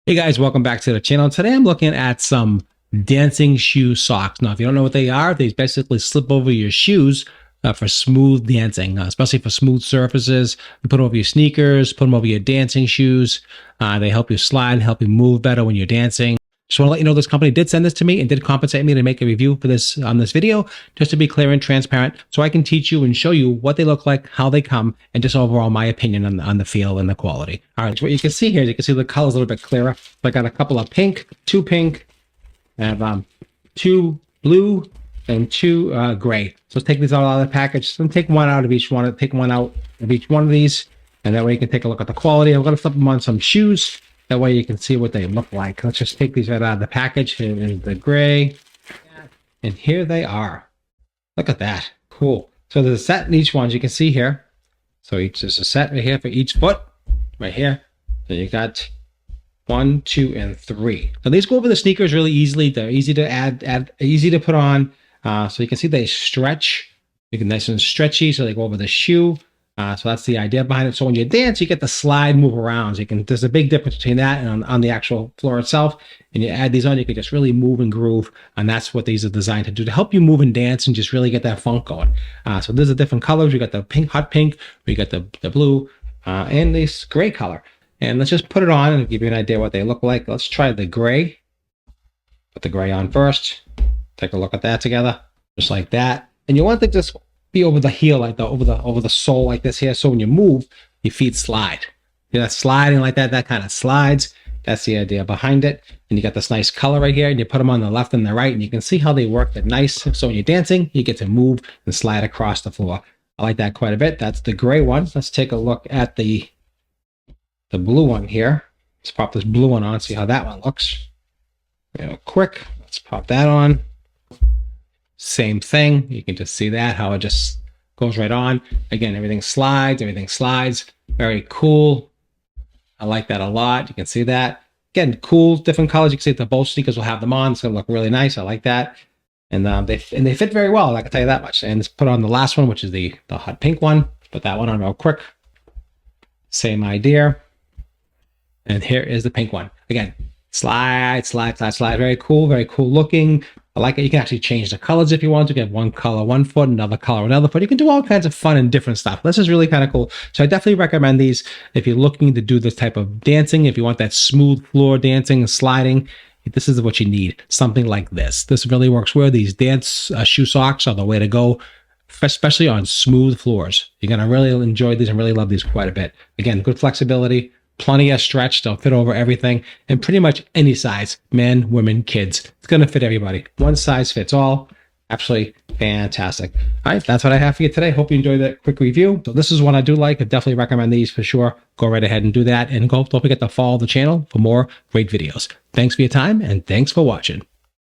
Hey guys, welcome back to the channel. Today I'm looking at some dancing shoe socks. Now, if you don't know what they are, they basically slip over your shoes for smooth dancing, especially for smooth surfaces. You put them over your sneakers, put them over your dancing shoes. They help you slide, help you move better when you're dancing. Just want to let you know this company did send this to me and did compensate me to make a review for this on this video, just to be clear and transparent, so I can teach you and show you what they look like, how they come, and just overall my opinion on the feel and the quality. All right, so what you can see here is you can see the color's a little bit clearer. I got a couple of two pink, I have two blue, and two gray. So let's take these all out of the package. So take one out of each one. Take one out of each one of these, and that way you can take a look at the quality. I'm going to flip them on some shoes. That way you can see what they look like. Let's just take these right out of the package. Here is the gray. And here they are. Look at that. Cool. So there's a set in each one, as you can see here. So there's a set right here for each foot. Right here. So you got 1, 2, and 3. Now these go over the sneakers really easily. They're easy to add easy to put on. So you can see they stretch. You can nice and stretchy, so they go over the shoe. So that's the idea behind it. So when you dance, you get the slide move around. So you can, there's a big difference between that and on the actual floor itself. And you add these on, you can just really move and groove. And that's what these are designed to do, to help you move and dance and just really get that funk going. So there's the different colors. We got the pink, hot pink. We got the blue and this gray color. And let's just put it on and give you an idea what they look like. Let's try the gray. Put the gray on first. Take a look at that together, just like that. And you want to just be over the heel, like over the sole like this here. So when you move, your feet slide. You know, sliding like that, that kind of slides. That's the idea behind it. And you got this nice color right here, and you put them on the left and the right, and you can see how they work. They're nice. So when you're dancing, you get to move and slide across the floor. I like that quite a bit. That's the gray one. Let's take a look at the blue one here. Let's pop this blue one on, see how that one looks. Real quick. Let's pop that on. Same thing. You can just see that, how it just goes right on. Again, everything slides. Very cool. I like that a lot. You can see that. Again, cool, different colors. You can see that both sneakers will have them on. It's going to look really nice. I like that. And they fit very well, I can tell you that much. And let's put on the last one, which is the hot pink one. Put that one on real quick. Same idea. And here is the pink one. Again, slide. Very cool looking. I like it. You can actually change the colors if you want to. You can have one color one foot, another color another foot. You can do all kinds of fun and different stuff. This is really kind of cool. So I definitely recommend these if you're looking to do this type of dancing. If you want that smooth floor dancing and sliding, this is what you need. Something like this. This really works well. These dance shoe socks are the way to go, especially on smooth floors. You're going to really enjoy these and really love these quite a bit. Again, good flexibility. Plenty of stretch. They'll fit over everything, and pretty much any size, men, women, kids. It's going to fit everybody. One size fits all. Absolutely fantastic. All right, that's what I have for you today. Hope you enjoyed that quick review. So this is one I do like. I definitely recommend these for sure. Go right ahead and do that, and don't forget to follow the channel for more great videos. Thanks for your time, and thanks for watching.